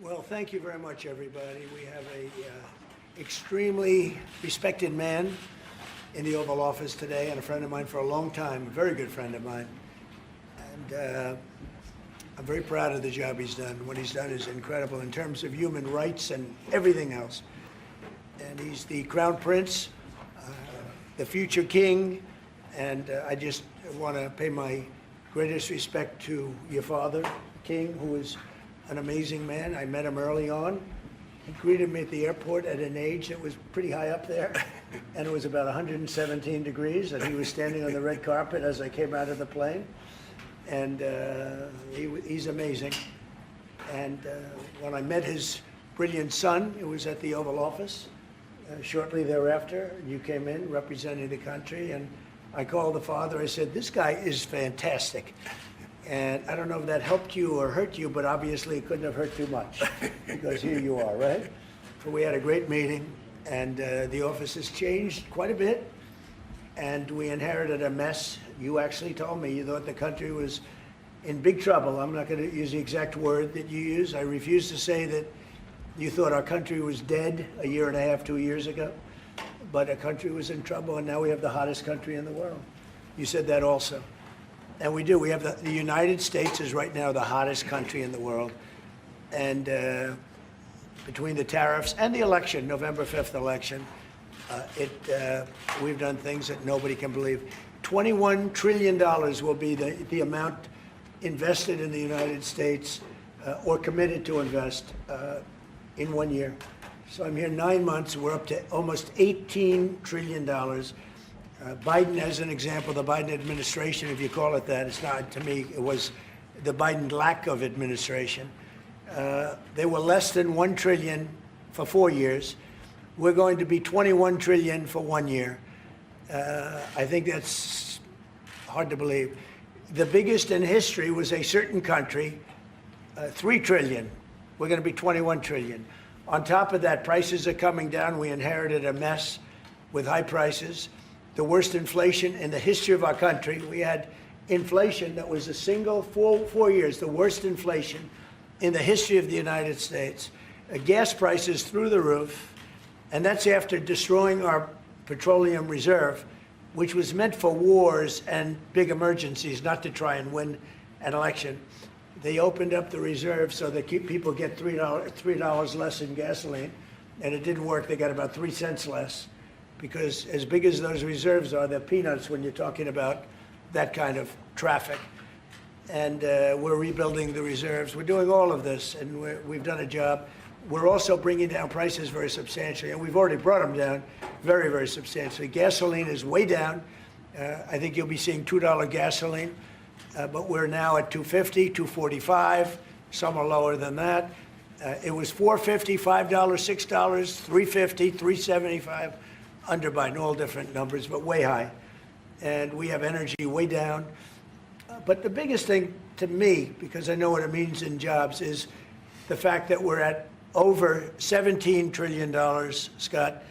Well, thank you very much, everybody. We have a extremely respected man in the Oval Office today, and a friend of mine for a long time, a very good friend of mine. And I'm very proud of the job he's done. What he's done is incredible in terms of human rights and everything else. And he's the Crown Prince, the future king, and I just want to pay my greatest respect to your father, King, who is an amazing man. I met him early on. He greeted me at the airport at an age that was pretty high up there, and it was about 117 degrees, and he was standing on the red carpet as I came out of the plane. And he's amazing. And when I met his brilliant son, it was at the Oval Office. Shortly thereafter, you came in representing the country, and I called the father. I said, "This guy is fantastic." And I don't know if that helped you or hurt you, but obviously it couldn't have hurt too much, because here you are, right? So we had a great meeting, and the office has changed quite a bit, and we inherited a mess. You actually told me you thought the country was in big trouble. I'm not going to use the exact word that you use. I refuse to say that you thought our country was dead a year and a half, 2 years ago, but our country was in trouble, and now we have the hottest country in the world. You said that also. And we do. We have the United States is right now the hottest country in the world. And between the tariffs and the election, November 5th election, we've done things that nobody can believe. $21 trillion will be the amount invested in the United States or committed to invest in 1 year. So I'm here 9 months. We're up to almost $18 trillion. Biden, as an example, the Biden administration, if you call it that, it's not to me, it was the Biden lack of administration. They were less than $1 trillion for 4 years. We're going to be $21 trillion for 1 year. I think that's hard to believe. The biggest in history was a certain country, $3 trillion. We're going to be $21 trillion. On top of that, prices are coming down. We inherited a mess with high prices. The worst inflation in the history of our country. We had inflation that was a single 4 years, the worst inflation in the history of the United States. Gas prices through the roof, and that's after destroying our petroleum reserve, which was meant for wars and big emergencies, not to try and win an election. They opened up the reserve so that people get $3 less in gasoline, and it didn't work. They got about 3 cents less, because as big as those reserves are, they're peanuts when you're talking about that kind of traffic. And we're rebuilding the reserves. We're doing all of this, and we've done a job. We're also bringing down prices very substantially, and we've already brought them down very, very substantially. Gasoline is way down. I think you'll be seeing $2 gasoline, but we're now at $2.50, $2.45. Some are lower than that. It was $4.50, $5, $6, $3.50, $3.75. Under Biden, all different numbers, but way high. And we have energy way down. But the biggest thing to me, because I know what it means in jobs, is the fact that we're at over $17 trillion, Scott,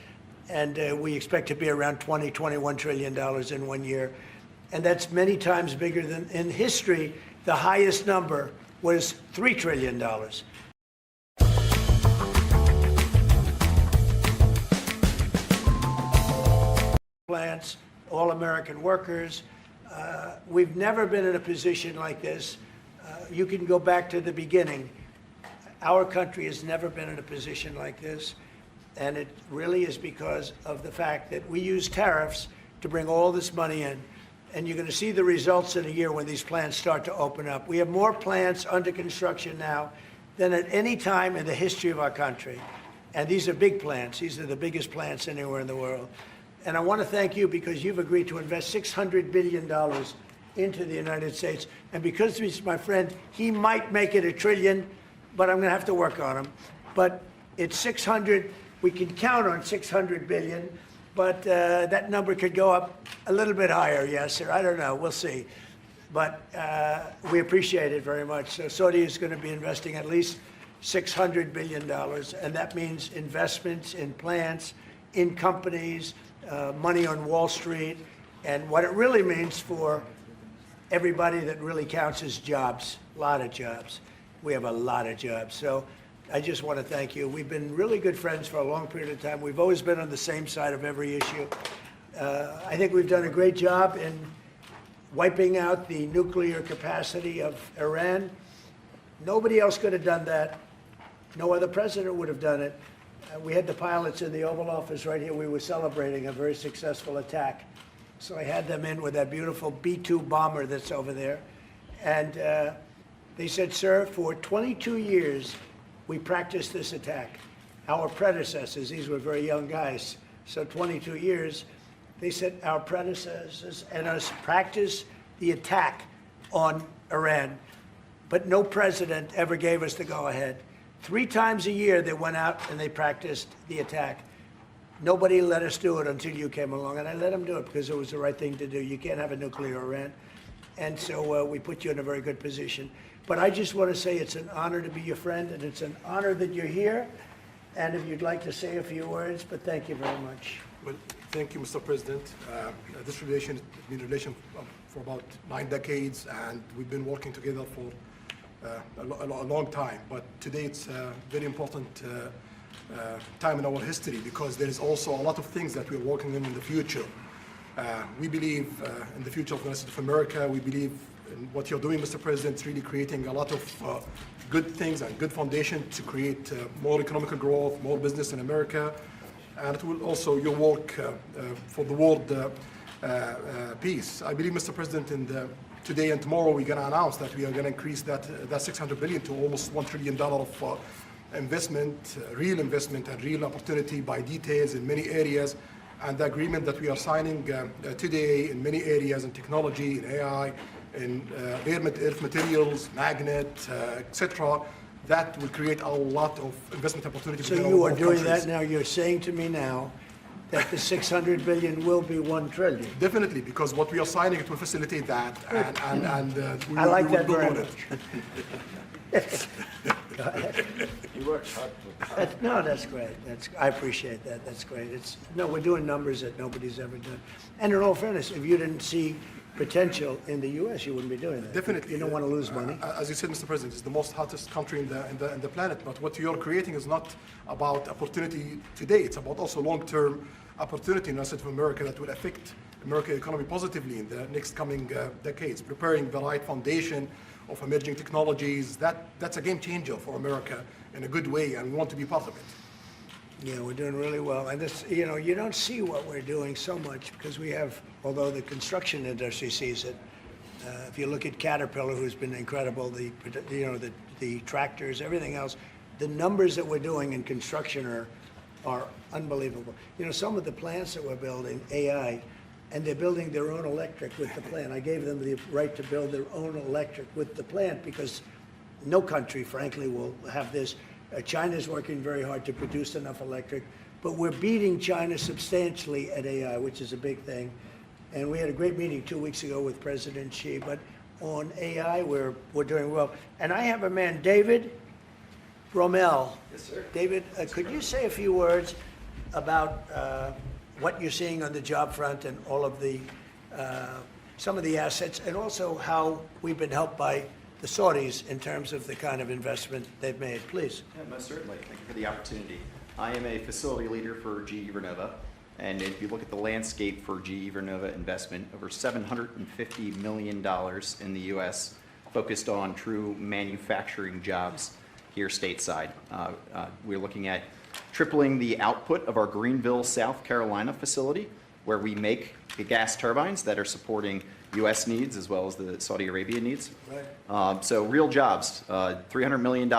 and we expect to be around $21 trillion in 1 year. And that's many times bigger than in history. The highest number was $3 trillion. Plants, all American workers. We've never been in a position like this. You can go back to the beginning. Our country has never been in a position like this, and it really is because of the fact that we use tariffs to bring all this money in. And you're going to see the results in a year when these plants start to open up. We have more plants under construction now than at any time in the history of our country. And these are big plants. These are the biggest plants anywhere in the world. And I want to thank you because you've agreed to invest $600 billion into the United States. And because he's my friend, he might make it $1 trillion, but I'm going to have to work on him. But it's 600. We can count on 600 billion, but that number could go up a little bit higher, yes, sir. I don't know. We'll see. But we appreciate it very much. So Saudi is going to be investing at least $600 billion, and that means investments in plants, in companies, money on Wall Street, and what it really means for everybody that really counts is jobs, a lot of jobs. We have a lot of jobs. So I just want to thank you. We've been really good friends for a long period of time. We've always been on the same side of every issue. I think we've done a great job in wiping out the nuclear capacity of Iran. Nobody else could have done that. No other president would have done it. We had the pilots in the Oval Office right here. We were celebrating a very successful attack. So I had them in with that beautiful B-2 bomber that's over there. And they said, sir, for 22 years, we practiced this attack. Our predecessors, these were very young guys, so 22 years, they said our predecessors and us practiced the attack on Iran, but no president ever gave us the go-ahead. 3 times a year they went out and they practiced the attack. Nobody let us do it until you came along, and I let them do it because it was the right thing to do. You can't have a nuclear Iran. And so we put you in a very good position. But I just want to say it's an honor to be your friend, and it's an honor that you're here. And if you'd like to say a few words, but thank you very much. Well, thank you, Mr. President. This relation has been a relation for about 9 decades, and we've been working together for a long time. But today it's a very important time in our history because there is also a lot of things that we're working on in the future. We believe in the future of the United States of America. We believe in what you're doing, Mr. President, really creating a lot of good things and good foundation to create more economic growth, more business in America. And it will also your work for the world peace. I believe, Mr. President, today and tomorrow we're going to announce that we are going to increase that $600 billion to almost $1 trillion of investment, real investment and real opportunity by details in many areas. And the agreement that we are signing today in many areas in technology, in AI, in rare earth materials, magnet, etc., that will create a lot of investment opportunities. So you are doing that now. You're saying to me now that the $600 billion will be $1 trillion. Definitely, because what we are signing, it will facilitate that, and we I like will that build very on much. it. Go ahead. He works hard. No, that's great. I appreciate that. That's great. We're doing numbers that nobody's ever done. And in all fairness, if you didn't see potential in the U.S., you wouldn't be doing that. Definitely. You don't want to lose money. As you said, Mr. President, it's the most hottest country in the planet. But what you're creating is not about opportunity today. It's about also long-term opportunity in the United States of America that will affect American economy positively in the next coming decades. Preparing the right foundation of emerging technologies, that's a game changer for America in a good way, and we want to be part of it. Yeah, we're doing really well. And this, you don't see what we're doing so much because we have, although the construction industry sees it. If you look at Caterpillar, who's been incredible, the tractors, everything else, the numbers that we're doing in construction are unbelievable. Some of the plants that we're building, AI, and they're building their own electric with the plant. I gave them the right to build their own electric with the plant because no country, frankly, will have this. China's working very hard to produce enough electric, but we're beating China substantially at AI, which is a big thing. And we had a great meeting 2 weeks ago with President Xi, but on AI, we're doing well. And I have a man, David Rommel. Yes, sir. David, could you say a few words about what you're seeing on the job front and all of the, some of the assets, and also how we've been helped by the Saudis in terms of the kind of investment they've made, please. Yeah, most certainly. Thank you for the opportunity. I am a facility leader for GE Vernova, and if you look at the landscape for GE Vernova investment, over $750 million in the U.S. focused on true manufacturing jobs here stateside. We're looking at tripling the output of our Greenville, South Carolina facility, where we make the gas turbines that are supporting U.S. needs as well as the Saudi Arabia needs. Right. So real jobs, $300 million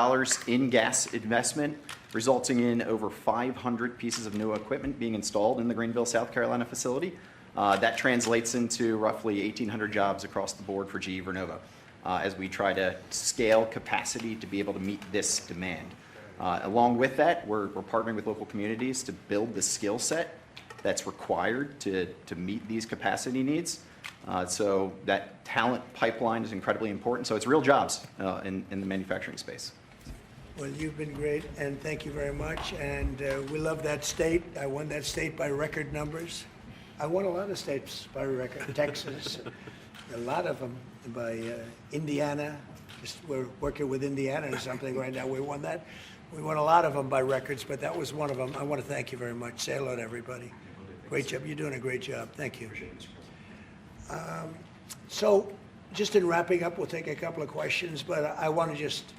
in gas investment, resulting in over 500 pieces of new equipment being installed in the Greenville, South Carolina facility. That translates into roughly 1,800 jobs across the board for GE Vernova as we try to scale capacity to be able to meet this demand. Along with that, we're partnering with local communities to build the skill set that's required to meet these capacity needs. So that talent pipeline is incredibly important. So it's real jobs in the manufacturing space. Well, you've been great, and thank you very much. And we love that state. I won that state by record numbers. I won a lot of states by record. Texas, a lot of them by Indiana. We're working with Indiana or something right now. We won that. We won a lot of them by records, but that was one of them. I want to thank you very much. Say hello to everybody. Great job. You're doing a great job. Thank you. So just in wrapping up, we'll take a couple of questions, but I want to just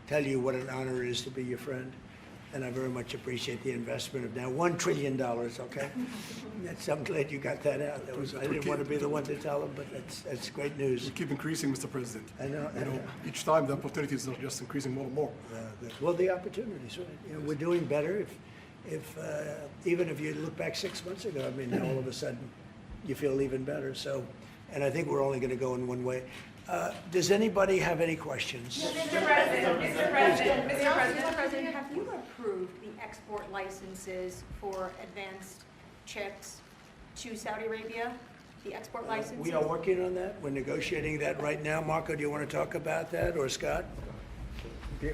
tell you what an honor it is to be your friend. And I very much appreciate the investment of now $1 trillion, okay? I'm glad you got that out. I didn't want to be the one to tell them, but that's great news. We keep increasing, Mr. President. I know. Each time the opportunities are just increasing more and more. Well, the opportunities, right? You know, we're doing better. Even if you look back 6 months ago, I mean, now all of a sudden you feel even better. So, and I think we're only going to go in one way. Does anybody have any questions? Mr. President, have you approved the export licenses for advanced chips to Saudi Arabia? The export licenses? We are working on that. We're negotiating that right now. Marco, do you want to talk about that, or Scott?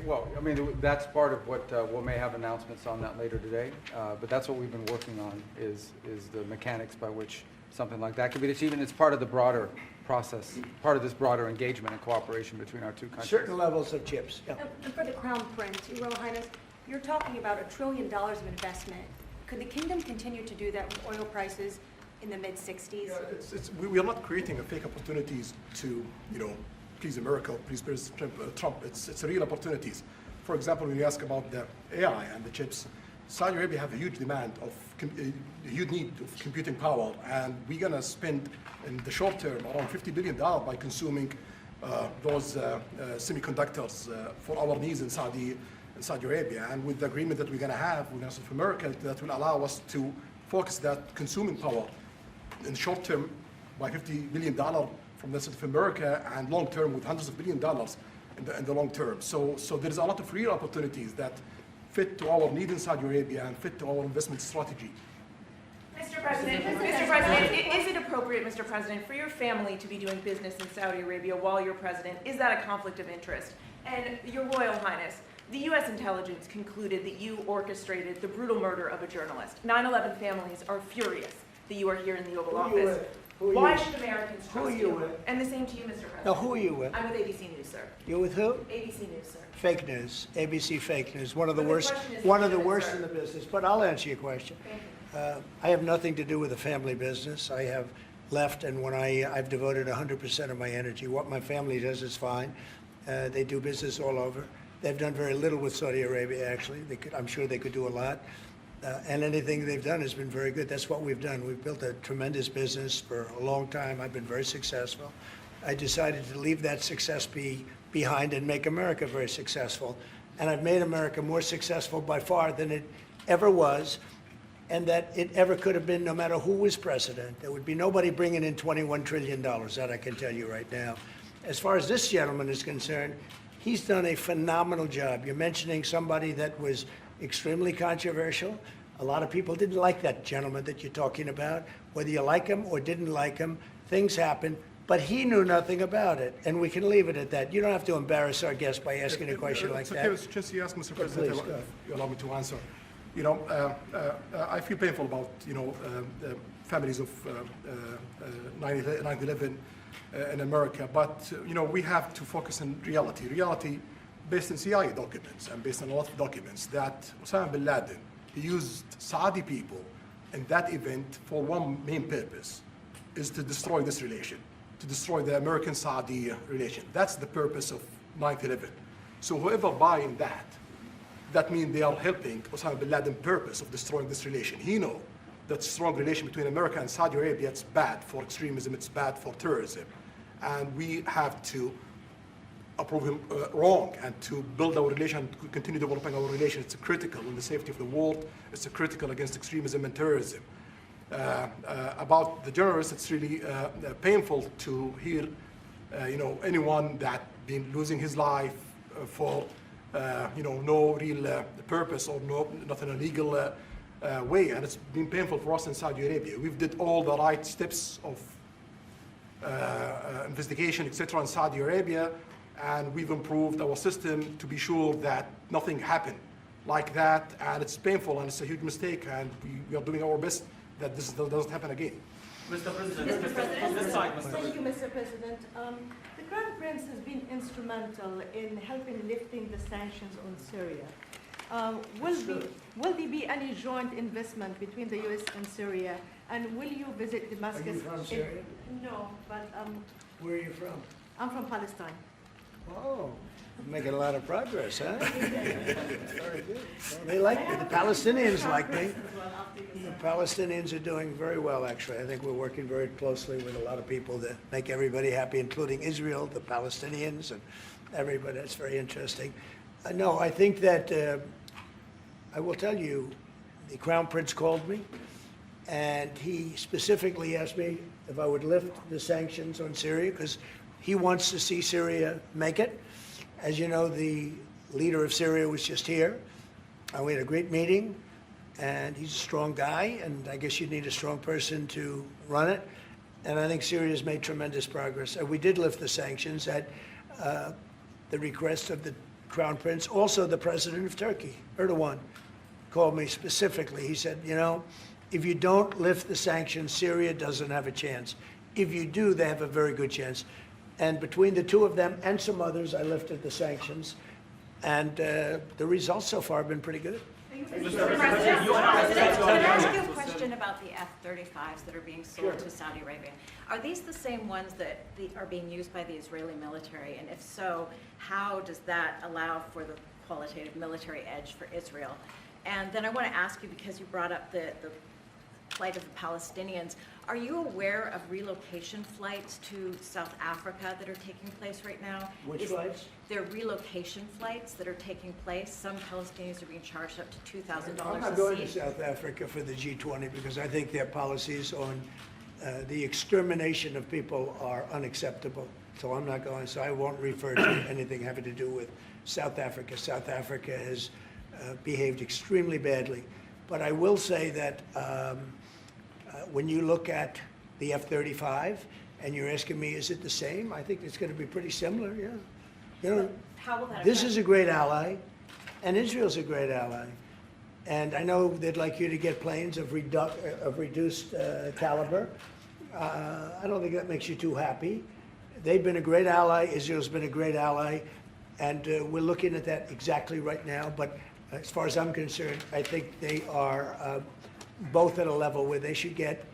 Well, I mean, that's part of what we may have announcements on that later today. But that's what we've been working on is the mechanics by which something like that could be achieved. And it's part of the broader process, part of this broader engagement and cooperation between our two countries. Certain levels of chips, yeah. And for the Crown Prince, Your Royal Highness, you're talking about $1 trillion of investment. Could the kingdom continue to do that with oil prices in the mid-60s? Yeah, we are not creating a fake opportunities to, please America, please President Trump. It's real opportunities. For example, when you ask about the AI and the chips, Saudi Arabia have a huge demand of, a huge need of computing power, and we're going to spend in the short term around $50 billion by consuming those semiconductors for our needs in Saudi Arabia. And with the agreement that we're going to have with North America, that will allow us to focus that consuming power in the short term by $50 billion from the South America, and long term with hundreds of billions of dollars in the long term. So there's a lot of real opportunities that fit to our need in Saudi Arabia and fit to our investment strategy. Mr. President, is it appropriate, Mr. President, for your family to be doing business in Saudi Arabia while you're president? Is that a conflict of interest? And Your Royal Highness, the U.S. intelligence concluded that you orchestrated the brutal murder of a journalist. 9/11 families are furious that you are here in the Oval Office. Why should Americans trust you? And the same to you, Mr. President. Now, who are you with? I'm with ABC News, sir. You're with who? ABC News, sir. Fake news, ABC fake news, one of the But the worst, question is one of the legitimate, worst sir. in the business. But I'll answer your question. Thank you. I have nothing to do with the family business. I have left, and when I've devoted 100% of my energy. What my family does is fine. They do business all over. They've done very little with Saudi Arabia, actually. I'm sure they could do a lot. And anything they've done has been very good. That's what we've done. We've built a tremendous business for a long time. I've been very successful. I decided to leave that success behind and make America very successful. And I've made America more successful by far than it ever was, and that it ever could have been, no matter who was president. There would be nobody bringing in $21 trillion, that I can tell you right now. As far as this gentleman is concerned, he's done a phenomenal job. You're mentioning somebody that was extremely controversial. A lot of people didn't like that gentleman that you're talking about. Whether you like him or didn't like him, things happen. But he knew nothing about it, and we can leave it at that. You don't have to embarrass our guest by asking a question like that. Okay, since you asked, Mr. President, please, go ahead. you allow me to answer. I feel painful about, the families of 9/11 in America, but, we have to focus on reality. Reality based on CIA documents and based on a lot of documents that Osama bin Laden, he used Saudi people in that event for one main purpose, is to destroy this relation, to destroy the American-Saudi relation. That's the purpose of 9/11. So whoever buying that means they are helping Osama bin Laden's purpose of destroying this relation. He knows that strong relation between America and Saudi Arabia, it's bad for extremism, it's bad for terrorism. And we have to approve him wrong and to build our relation, to continue developing our relation. It's critical in the safety of the world. It's critical against extremism and terrorism. About the journalists, it's really painful to hear, anyone that been losing his life for, no real purpose or not in a legal way, and it's been painful for us in Saudi Arabia. We've did all the right steps of investigation, etc., in Saudi Arabia, and we've improved our system to be sure that nothing happened like that, and it's painful and it's a huge mistake, and we are doing our best that this doesn't happen again. Mr. President, Mr. President. this side, Mr. Thank you, President. Mr. President. The Crown Prince has been instrumental in helping lifting the sanctions on Syria. Will there be any joint investment between the U.S. and Syria? And will you visit Damascus? Are you from Syria? No, but Where are you from? I'm from Palestine. Oh, you're making a lot of progress, huh? Very good. Well, they like me. The Palestinians like me. The Palestinians are doing very well, actually. I think we're working very closely with a lot of people to make everybody happy, including Israel, the Palestinians, and everybody. That's very interesting. No, I think that I will tell you, the Crown Prince called me, and he specifically asked me if I would lift the sanctions on Syria, because he wants to see Syria make it. As you know, the leader of Syria was just here, and we had a great meeting, and he's a strong guy, and I guess you need a strong person to run it. And I think Syria's made tremendous progress. We did lift the sanctions at the request of the Crown Prince. Also, the president of Turkey, Erdogan, called me specifically. He said, you know, if you don't lift the sanctions, Syria doesn't have a chance. If you do, they have a very good chance. And between the two of them and some others, I lifted the sanctions. And the results so far have been pretty good. Mr. President, you are President, can I ask you a question about the F-35s that are being sold to Saudi Arabia? Are these the same ones that are being used by the Israeli military? And if so, how does that allow for the qualitative military edge for Israel? And then I want to ask you, because you brought up the plight of the Palestinians, are you aware of relocation flights to South Africa that are taking place right now? Which flights? There are relocation flights that are taking place. Some Palestinians are being charged up to $2,000 I'm a not going to seat. South Africa for the G20 because I think their policies on the extermination of people are unacceptable. So I'm not going, so I won't refer to anything having to do with South Africa. South Africa has behaved extremely badly. But I will say that when you look at the F-35 and you're asking me, is it the same? I think it's going to be pretty similar, yeah. You know, How will that this affect- is a great ally, and Israel's a great ally. And I know they'd like you to get planes of reduced caliber. I don't think that makes you too happy. They've been a great ally. Israel's been a great ally. And we're looking at that exactly right now. But as far as I'm concerned, I think they are both at a level where they should get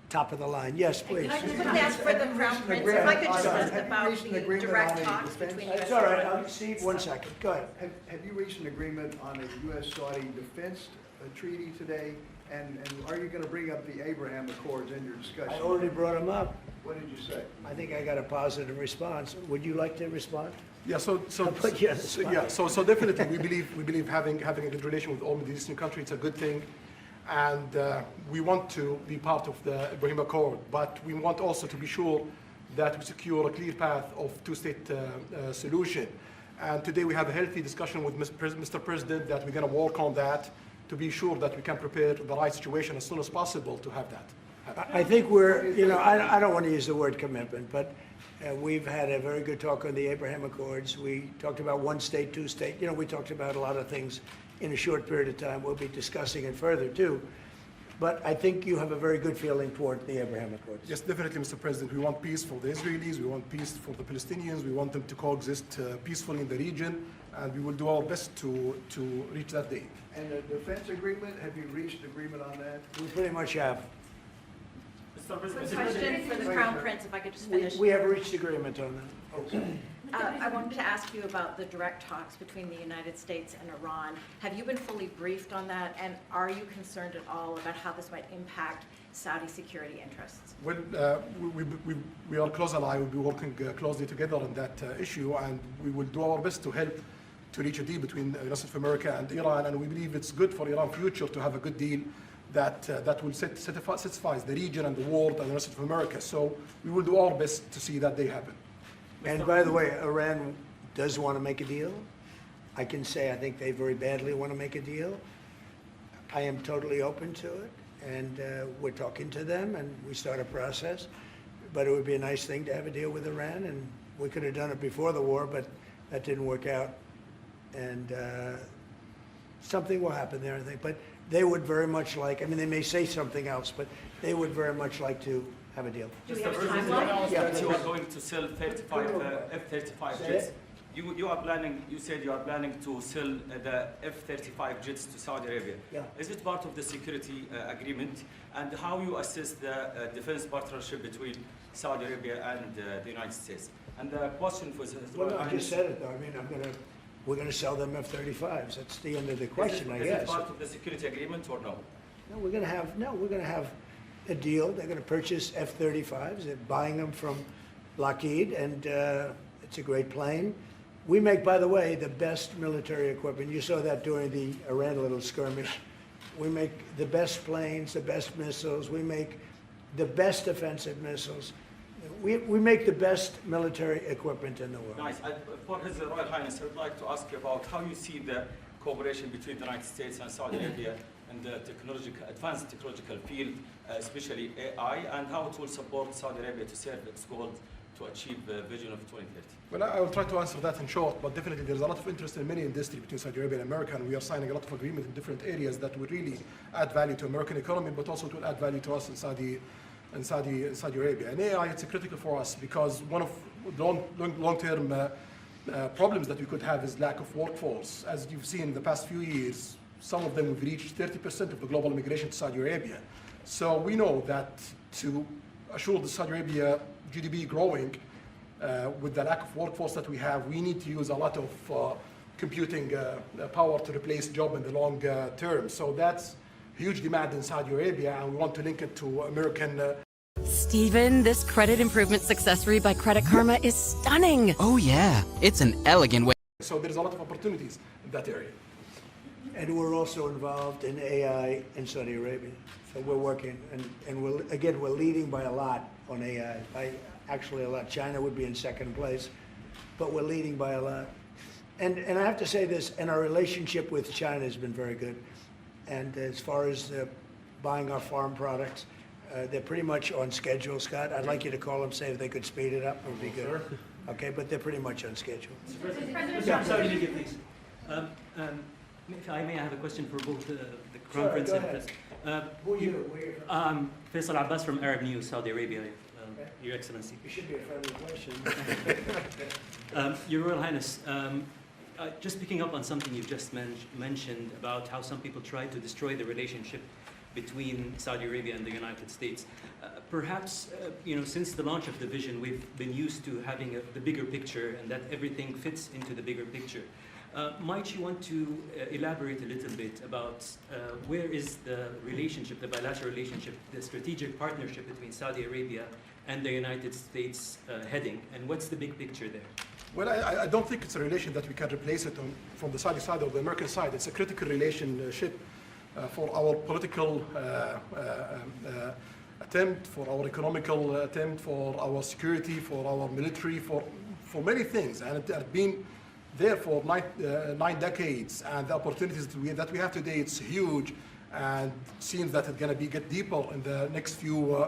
top of the line. Yes, please. Can I just quickly ask for the Crown Prince, if I could just ask about the direct talks between U.S. It's all right. and Steve, 1 second. Go ahead. Have you reached an agreement on a U.S.-Saudi defense treaty today? And are you going to bring up the Abraham Accords in your discussion? I already brought them up. What did you say? I think I got a positive response. Would you like to respond? Yeah, so I'll put you on the spot. yeah, so definitely we believe having a good relation with all Middle Eastern countries, it's a good thing, and we want to be part of the Ibrahim Accord, but we want also to be sure that we secure a clear path of two-state solution. And today we have a healthy discussion with Mr. President that we're going to work on that to be sure that we can prepare the right situation as soon as possible to have that. I think we're, you know, I don't want to use the word commitment, but we've had a very good talk on the Abraham Accords. We talked about one state, two state. You know, we talked about a lot of things in a short period of time. We'll be discussing it further, too. But I think you have a very good feeling toward the Abraham Accords. Yes, definitely, Mr. President. We want peace for the Israelis. We want peace for the Palestinians. We want them to coexist peacefully in the region. And we will do our best to reach that day. And the defense agreement, have you reached agreement on that? We pretty much have. Mr. President, Question for the Crown Prince, if I could just finish. We have reached agreement on that. I wanted to ask you about the direct talks between the United States and Iran. Have you been fully briefed on that, and are you concerned at all about how this might impact Saudi security interests? Well, we are close ally. We'll be working closely together on that issue, and we will do our best to help to reach a deal between the United States of America and Iran. And we believe it's good for Iran's future to have a good deal that will satisfy the region and the world and the United States of America. So we will do our best to see that day happen. And by the way, Iran does want to make a deal. I can say I think they very badly want to make a deal. I am totally open to it, and we're talking to them, and we start a process. But it would be a nice thing to have a deal with Iran, and we could have done it before the war, but that didn't work out. And something will happen there, I think. But they would very much like, I mean, they may say something else, but they would very much like to have a deal. Mr. President, you announced Yeah. that you are going to sell 35 F-35 Say jets. it. You said you are planning to sell the F-35 jets to Saudi Arabia. Yeah. Is it part of the security agreement? And how you assess the defense partnership between Saudi Arabia and the United States? And the question for the Well, no, I just said it, though. I mean, we're gonna sell them F-35s. That's the end of the question, I Is guess. it part of the security agreement or no? No, we're gonna have a deal. They're gonna purchase F-35s. They're buying them from Lockheed, and it's a great plane. We make, by the way, the best military equipment. You saw that during the Iran little skirmish. We make the best planes, the best missiles. We make the best offensive missiles. We make the best military equipment in the world. Nice. For His Royal Highness, I would like to ask you about how you see the cooperation between the United States and Saudi Arabia in the advanced technological field, especially AI, and how it will support Saudi Arabia to serve its goal to achieve the vision of 2030. Well, I will try to answer that in short, but definitely there's a lot of interest in many industries between Saudi Arabia and America, and we are signing a lot of agreements in different areas that would really add value to American economy, but also to add value to us in Saudi Arabia. And AI, it's critical for us because one of the long-term problems that we could have is lack of workforce. As you've seen in the past few years, some of them have reached 30% of the global immigration to Saudi Arabia. So we know that to assure the Saudi Arabia GDP growing, with the lack of workforce that we have, we need to use a lot of computing power to replace job in the long term. So that's huge demand in Saudi Arabia, and we want to link it to American. Steven, this credit improvement success-free by Credit Karma is stunning. Oh yeah, it's an elegant way. So there's a lot of opportunities in that area. And we're also involved in AI in Saudi Arabia. So we're working, and we're leading by a lot on AI. Actually a lot. China would be in second place, but we're leading by a lot. And I have to say this, and our relationship with China has been very good. And as far as buying our farm products, they're pretty much on schedule, Scott. I'd like you to call them, say if they could speed it up, it would be good. Okay, but they're pretty much on schedule. Yeah, sorry, Lydia, please. If I may, I have a question for both the Crown Prince and President. Who are you? Where are you from? Faisal Abbas from Arab News, Saudi Arabia, Your Excellency. It should be a friendly question. Your Royal Highness, just picking up on something you've just mentioned about how some people try to destroy the relationship between Saudi Arabia and the United States. Perhaps, since the launch of the vision, we've been used to having the bigger picture and that everything fits into the bigger picture. Might you want to elaborate a little bit about where is the relationship, the bilateral relationship, the strategic partnership between Saudi Arabia and the United States heading, and what's the big picture there? Well, I don't think it's a relation that we can replace it from the Saudi side or the American side. It's a critical relationship for our political attempt, for our economical attempt, for our security, for our military, for many things. And it has been there for 9 decades. And the opportunities that we have today, it's huge. And it seems that it's going to get deeper in the next few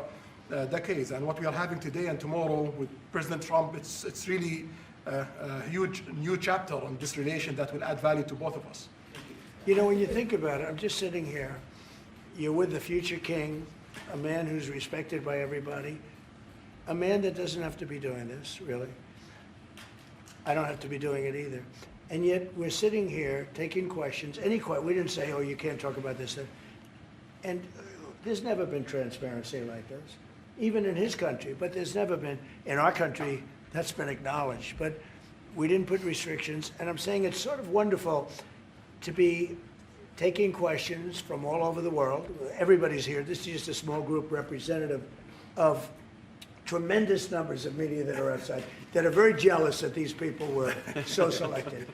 decades. And what we are having today and tomorrow with President Trump, it's really a huge new chapter on this relation that will add value to both of us. You know, when you think about it, I'm just sitting here. You're with the future king, a man who's respected by everybody, a man that doesn't have to be doing this, really. I don't have to be doing it either. And yet we're sitting here taking questions, we didn't say, oh, you can't talk about this. And there's never been transparency like this, even in his country, but there's never been, in our country, that's been acknowledged. But we didn't put restrictions, and I'm saying it's sort of wonderful to be taking questions from all over the world. Everybody's here. This is just a small group representative of tremendous numbers of media that are outside, that are very jealous that these people were so selected.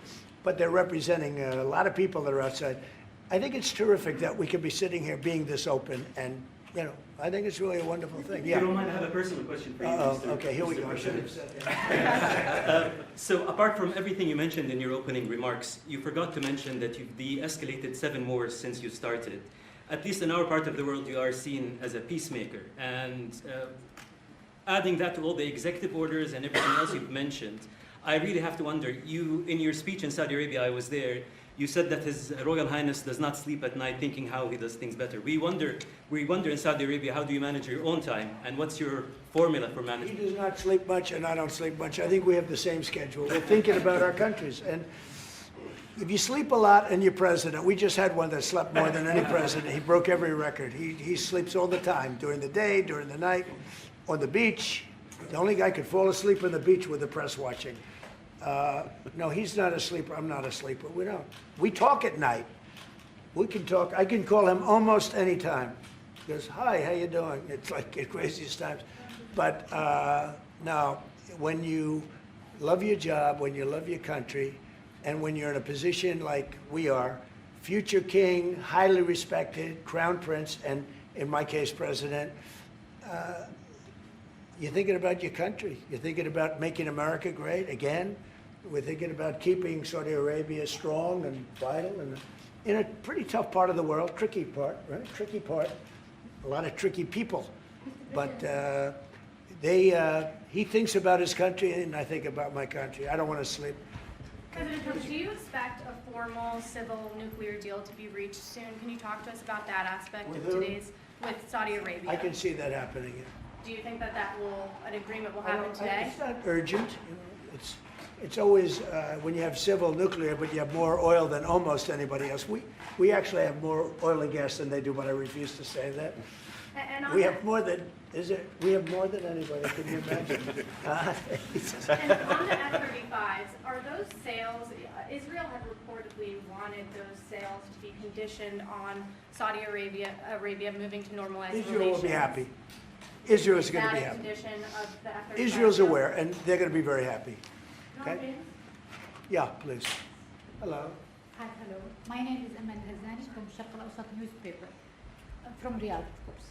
But they're representing a lot of people that are outside. I think it's terrific that we can be sitting here being this open, and, I think it's really a wonderful thing. Yeah. If you don't mind, I have a personal question for you. Okay, here we go. I should have said that. So apart from everything you mentioned in your opening remarks, you forgot to mention that you've de-escalated 7 wars since you started. At least in our part of the world, you are seen as a peacemaker. And adding that to all the executive orders and everything else you've mentioned, I really have to wonder, in your speech in Saudi Arabia, I was there, You said that His Royal Highness does not sleep at night thinking how he does things better. We wonder in Saudi Arabia, how do you manage your own time, and what's your formula for He management? does not sleep much, and I don't sleep much. I think we have the same schedule. We're thinking about our countries. And if you sleep a lot and you're president, we just had one that slept more than any president. He broke every record. He sleeps all the time, during the day, during the night, on the beach. The only guy could fall asleep on the beach with the press watching. No, he's not a sleeper. I'm not a sleeper. We don't. We talk at night. We can talk. I can call him almost any time. He goes, hi, how you doing? It's like at craziest times. But no, when you love your job, when you love your country, and when you're in a position like we are, future king, highly respected, crown prince, and in my case, president, you're thinking about your country. You're thinking about making America great again. We're thinking about keeping Saudi Arabia strong and vital and in a pretty tough part of the world, tricky part, right? Tricky part, a lot of tricky people. But he thinks about his country and I think about my country. I don't want to sleep. President Trump, do you expect a formal civil nuclear deal to be reached soon? Can you talk to us about that aspect With of who? with Saudi Arabia? I can see that happening. Do you think that an agreement will happen today? It's not urgent. You know, it's always, when you have civil nuclear, but you have more oil than almost anybody else. We actually have more oil and gas than they do, but I refuse to say that. And We have more than, we have more than anybody, can you imagine? And on the F-35s, are those sales, Israel had reportedly wanted those sales to be conditioned on Saudi Arabia moving to normalized relations. Israel will be happy. Israel's going to be Is that a happy. condition of the F-35? Israel's aware, and they're going to be very happy. Okay? Robin? Yeah, please. Hello. Hi, hello. My name is Aman Hazani from Sharq al-Awsat newspaper, from Riyadh, of course.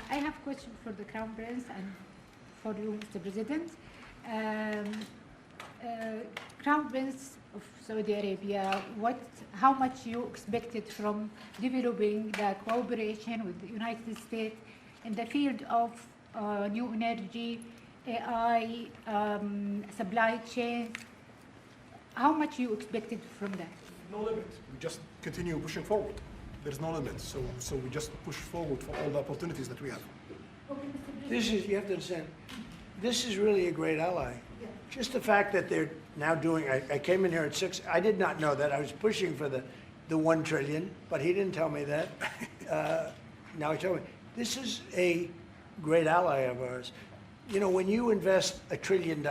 I have a question for the Crown Prince and for you, Mr. President. Crown Prince of Saudi Arabia, how much you expected from developing the cooperation with the United States in the field of new energy, AI, supply chain? How much you expected from that? No limit. We just continue pushing forward. There's no limit. So we just push forward for all the opportunities that we have. This is, you have to understand, this is really a great ally. Just the fact that they're now doing, I came in here at 6, I did not know that. I was pushing for the 1 trillion, but he didn't tell me that. Now he told me. This is a great ally of ours. You know, when you invest $1 trillion,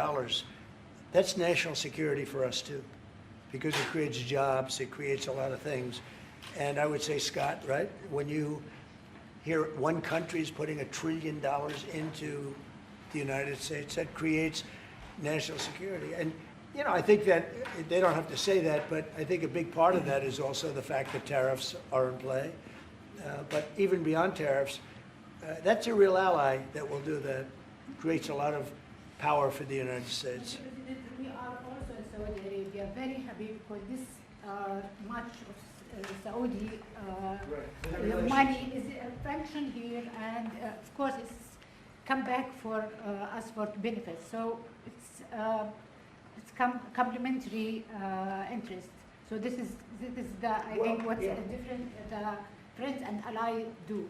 that's national security for us too, because it creates jobs, it creates a lot of things. And I would say, Scott, right, when you hear one country is putting $1 trillion into the United States, that creates national security. And, you know, I think that they don't have to say that, but I think a big part of that is also the fact that tariffs are in play. But even beyond tariffs, that's a real ally that will do that. Creates a lot of power for the United States. We are also in Saudi Arabia very happy because this much of Saudi money is a function here, and of course it's come back for us for benefits. So it's complementary interest. So this is the I think what's different the friends and ally do.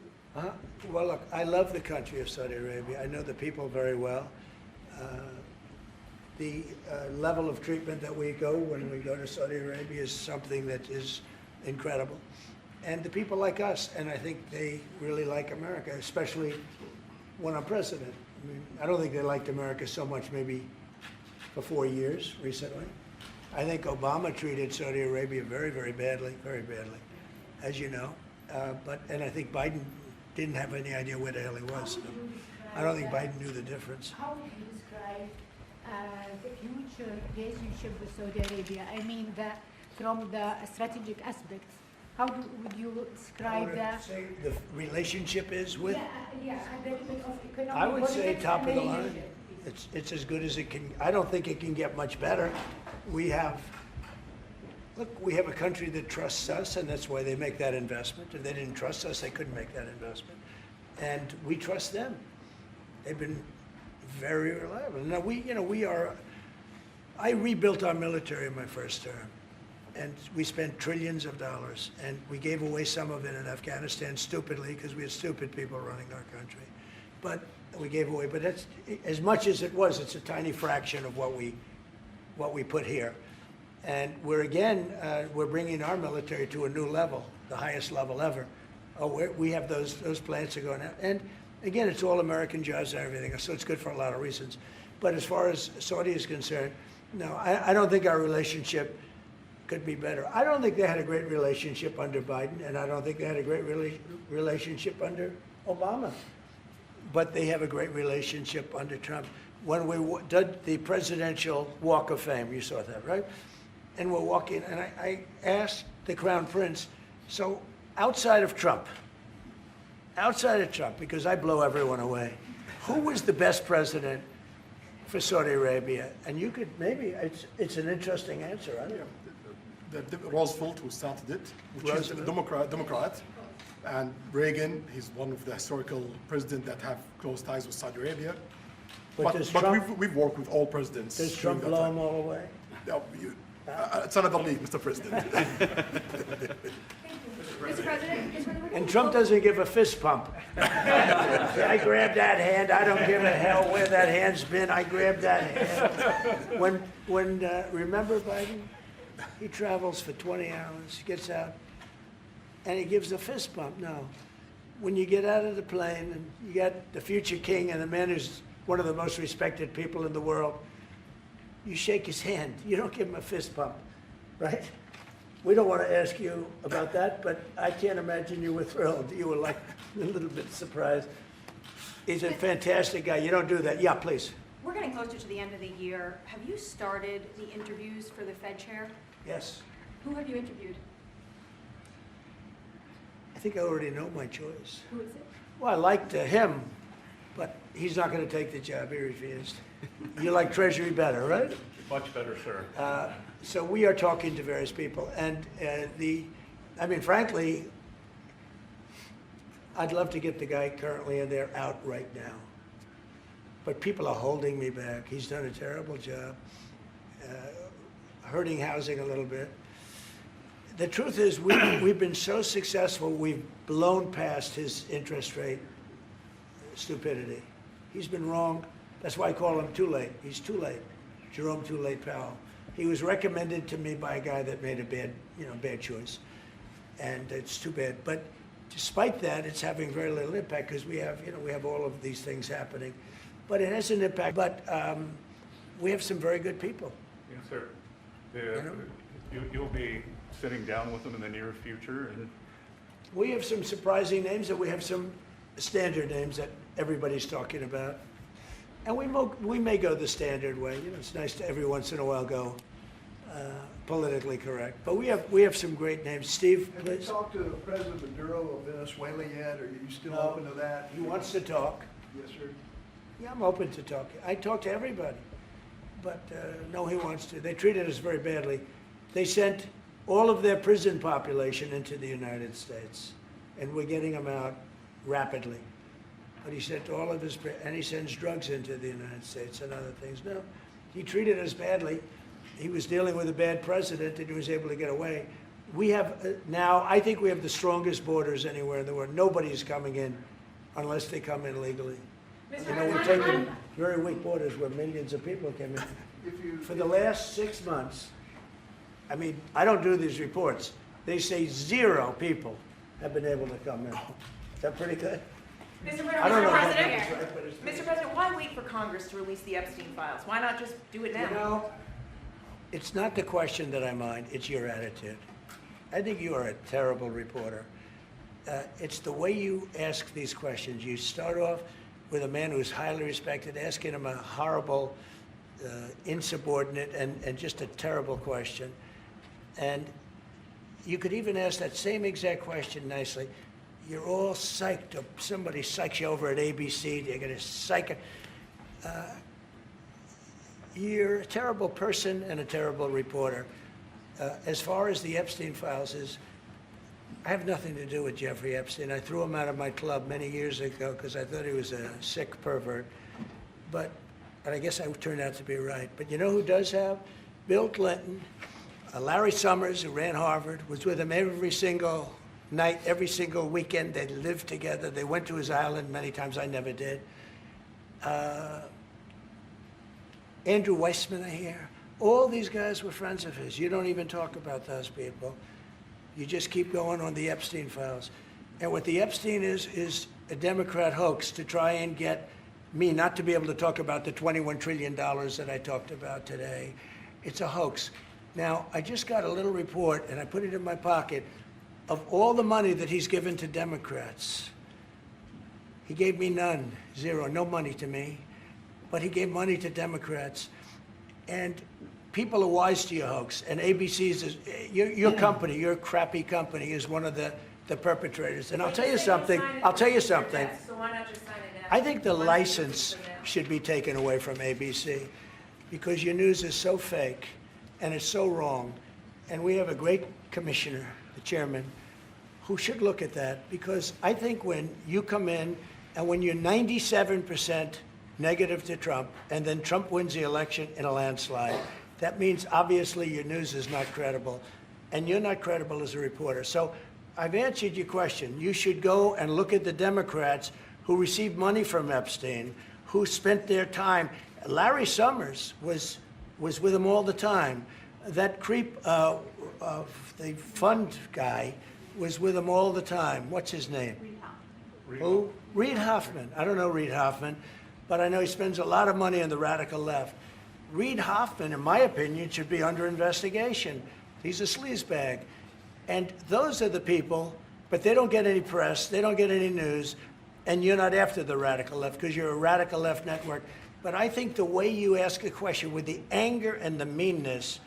Well, look, I love the country of Saudi Arabia. I know the people very well. The level of treatment that we go when we go to Saudi Arabia is something that is incredible. And the people like us, and I think they really like America, especially when I'm president. I mean, I don't think they liked America so much maybe for 4 years recently. I think Obama treated Saudi Arabia very, very badly, as you know. And I think Biden didn't have any idea where the hell he was. I don't think Biden knew the difference. How would you describe the future relationship with Saudi Arabia? I mean, from the strategic aspects, how would you describe that? Say the relationship is with? Yeah, a little bit of economic. I would say politics top of and the line. leadership. It's as good as it can. I don't think it can get much better. We have a country that trusts us, and that's why they make that investment. If they didn't trust us, they couldn't make that investment. And we trust them. They've been very reliable. Now I rebuilt our military in my first term. and we spent trillions of dollars, and we gave away some of it in Afghanistan stupidly because we had stupid people running our country. But we gave away, but that's, as much as it was, it's a tiny fraction of what we put here. And we're bringing our military to a new level, the highest level ever. We have those plants are going out. And again, it's all American jobs and everything, so it's good for a lot of reasons. But as far as Saudi is concerned, no, I don't think our relationship could be better. I don't think they had a great relationship under Biden, and I don't think they had a great relationship under Obama. But they have a great relationship under Trump. When we did the Presidential Walk of Fame, you saw that, right? And we're walking, and I asked the Crown Prince, so outside of Trump, because I blow everyone away, who was the best president for Saudi Arabia? And you could, maybe, it's an interesting answer, I don't know. The Roosevelt, who started it, which is a Roosevelt. Democrat, and Reagan, he's one of the historical presidents that have close ties with Saudi Arabia. But we've worked with all presidents. Does Trump blow them all away? No, it's another league, Mr. President. Mr. President, And Trump doesn't give a fist pump. I grabbed that hand. I don't give a hell where that hand's been. I grabbed that hand. Remember Biden? He travels for 20 hours, gets out, and he gives a fist bump. No. When you get out of the plane and you got the future king and the man who's one of the most respected people in the world, you shake his hand. You don't give him a fist bump, right? We don't want to ask you about that, but I can't imagine you were thrilled. You were like a little bit surprised. He's a fantastic guy. You don't do that. Yeah, please. we're getting closer to the end of the year. Have you started the interviews for the Fed chair? Yes. Who have you interviewed? I think I already know my choice. Who is it? Well, I liked him, but he's not going to take the job. He refused. You like Treasury better, right? Much better, sir. So we are talking to various people, and frankly, I'd love to get the guy currently in there out right now. But people are holding me back. He's done a terrible job, hurting housing a little bit. The truth is, we've been so successful, we've blown past his interest rate stupidity. He's been wrong. That's why I call him too late. He's too late. Jerome Too Late Powell. He was recommended to me by a guy that made a bad choice. And it's too bad. But despite that, it's having very little impact because we have all of these things happening. But it has an impact. But we have some very good people. Yes, sir. You'll be sitting down with them in the near future. And we have some surprising names, and we have some standard names that everybody's talking about. And we may go the standard way. It's nice to every once in a while go politically correct. But we have some great names. Steve, please. Have you talked to President Maduro of Venezuela yet? Are you still open to that? He wants to talk. Yes, sir. Yeah, I'm open to talk. I talk to everybody. But no, he wants to. They treated us very badly. They sent all of their prison population into the United States, and we're getting them out rapidly. But he sent all of his, and he sends drugs into the United States and other things. No, he treated us badly. He was dealing with a bad president, and he was able to get away. We have now, I think we have the strongest borders anywhere in the world. Nobody's coming in unless they come in legally. We've taken very weak borders where millions of people came in. For the last 6 months, I don't do these reports. They say 0 people have been able to come in. Is that pretty good? Mr. President, why wait for Congress to release the Epstein files? Why not just do it now? It's not the question that I mind, it's your attitude. I think you are a terrible reporter. It's the way you ask these questions. You start off with a man who's highly respected, asking him a horrible, insubordinate, and just a terrible question. And you could even ask that same exact question nicely. You're all psyched up. Somebody psychs you over at ABC. They're going to psych it. You're a terrible person and a terrible reporter. As far as the Epstein files is, I have nothing to do with Jeffrey Epstein. I threw him out of my club many years ago because I thought he was a sick pervert. And I guess I turned out to be right. But you know who does have? Bill Clinton, Larry Summers, who ran Harvard, was with him every single night, every single weekend. They lived together. They went to his island many times. I never did. Andrew Weissman, I hear. All these guys were friends of his. You don't even talk about those people. You just keep going on the Epstein files. And what the Epstein is a Democrat hoax to try and get me not to be able to talk about the $21 trillion that I talked about today. It's a hoax. Now, I just got a little report, and I put it in my pocket, of all the money that he's given to Democrats. He gave me none, zero, no money to me. But he gave money to Democrats. And people are wise to your hoax. And ABC's, your company, your crappy company, is one of the perpetrators. And I'll tell you something, So why not just sign it now? I think the license should be taken away from ABC because your news is so fake and it's so wrong. And we have a great commissioner, the chairman, who should look at that, because I think when you come in and when you're 97% negative to Trump and then Trump wins the election in a landslide, that means obviously your news is not credible and you're not credible as a reporter. So I've answered your question. You should go and look at the Democrats who received money from Epstein, who spent their time. Larry Summers was with him all the time. That creep, the fund guy, was with him all the time. What's his name? Who? Reid Hoffman. I don't know Reid Hoffman, but I know he spends a lot of money on the radical left. Reid Hoffman, in my opinion, should be under investigation. He's a sleazebag. And those are the people, but they don't get any press, they don't get any news, and you're not after the radical left because you're a radical left network. But I think the way you ask a question with the anger and the meanness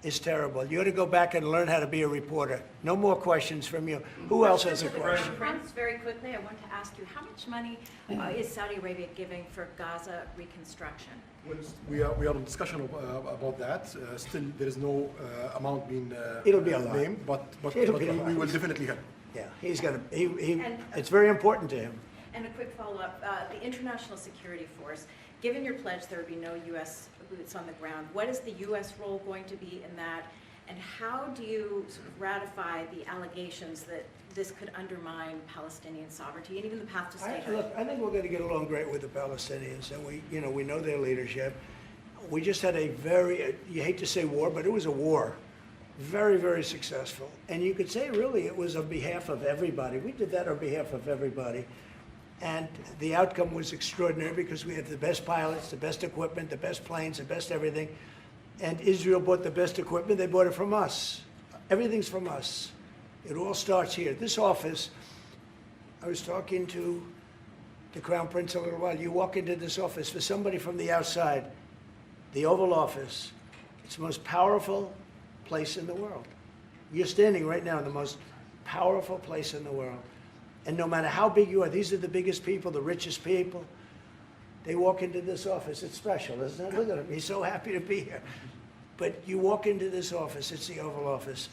is terrible. You ought to go back and learn how to be a reporter. No more questions from you. Who else has a question? Prince, very quickly, I want to ask you, how much money is Saudi Arabia giving for Gaza reconstruction? We are in discussion about that. Still, there is no amount being It'll be a lot. named, but It'll be a lot. we will definitely help. Yeah, he's gonna, it's very important to him. And a quick follow-up, the International Security Force, given your pledge there would be no U.S. boots on the ground, what is the U.S. role going to be in that? And how do you sort of ratify the allegations that this could undermine Palestinian sovereignty and even the path to statehood? Look, I think we're going to get along great with the Palestinians, and we know their leadership. We just had a very, you hate to say war, but it was a war. Very, very successful. And you could say really it was on behalf of everybody. We did that on behalf of everybody. And the outcome was extraordinary because we had the best pilots, the best equipment, the best planes, the best everything. And Israel bought the best equipment. They bought it from us. Everything's from us. It all starts here. This office, I was talking to the Crown Prince a little while. You walk into this office, for somebody from the outside, the Oval Office, it's the most powerful place in the world. You're standing right now in the most powerful place in the world. And no matter how big you are, these are the biggest people, the richest people. They walk into this office. It's special, isn't it? Look at him. He's so happy to be here. But you walk into this office. It's the Oval Office.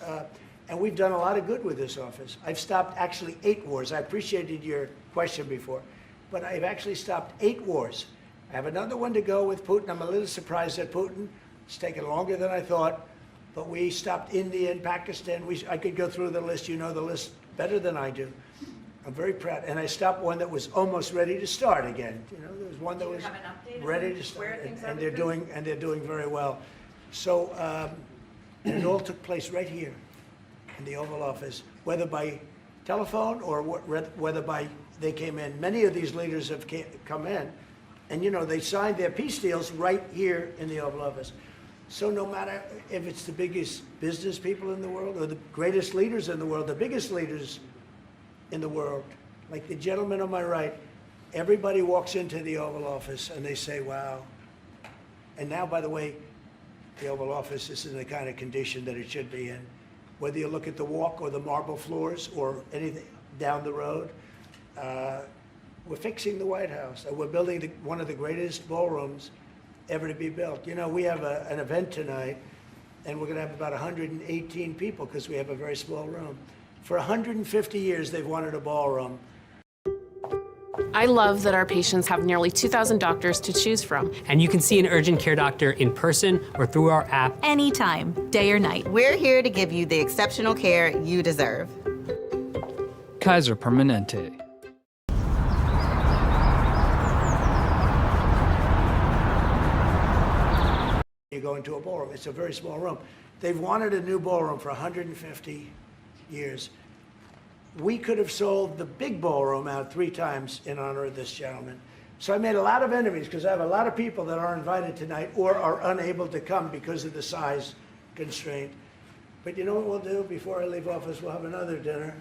And we've done a lot of good with this office. I've stopped actually 8 wars. I appreciated your question before. But I've actually stopped 8 wars. I have another one to go with Putin. I'm a little surprised at Putin. It's taken longer than I thought. But we stopped India and Pakistan. I could go through the list. You know the list better than I do. I'm very proud. And I stopped one that was almost ready to start again. You know, there was one that was ready to start. And they're doing very well. So and it all took place right here in the Oval Office, whether by telephone or whether by they came in. Many of these leaders have come in, and you know they signed their peace deals right here in the Oval Office. So no matter if it's the biggest business people in the world or the greatest leaders in the world, the biggest leaders in the world, like the gentleman on my right, everybody walks into the Oval Office and they say, wow. And now, by the way, the Oval Office is in the kind of condition that it should be in. Whether you look at the walk or the marble floors or anything down the road, we're fixing the White House. We're building one of the greatest ballrooms ever to be built. You know, we have an event tonight, and we're going to have about 118 people because we have a very small room. For 150 years, they've wanted a ballroom. I love that our patients have nearly 2,000 doctors to choose from. And you can see an urgent care doctor in person or through our app. Anytime, day or night. We're here to give you the exceptional care you deserve. Kaiser Permanente. You go into a ballroom, it's a very small room. They've wanted a new ballroom for 150 years. We could have sold the big ballroom out 3 times in honor of this gentleman. So I made a lot of enemies because I have a lot of people that are invited tonight or are unable to come because of the size constraint. But you know what we'll do before I leave office? We'll have another dinner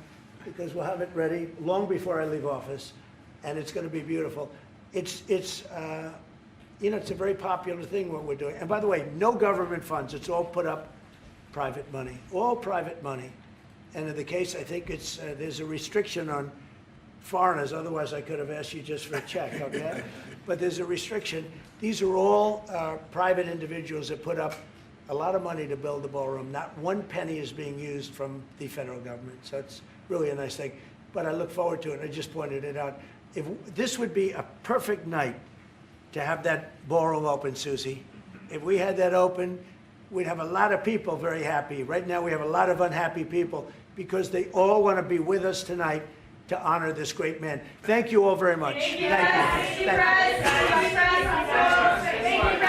because we'll have it ready long before I leave office, and it's going to be beautiful. It's a very popular thing what we're doing. And by the way, no government funds. It's all put up private money, all private money. And in the case, I think it's there's a restriction on foreigners. Otherwise, I could have asked you just for a check, okay? But there's a restriction. These are all private individuals that put up a lot of money to build the ballroom. Not one penny is being used from the federal government. So it's really a nice thing. But I look forward to it. I just pointed it out. This would be a perfect night to have that ballroom open, Susie. If we had that open, we'd have a lot of people very happy. Right now, we have a lot of unhappy people because they all want to be with us tonight to honor this great man. Thank you all very much. Thank you. Thank you.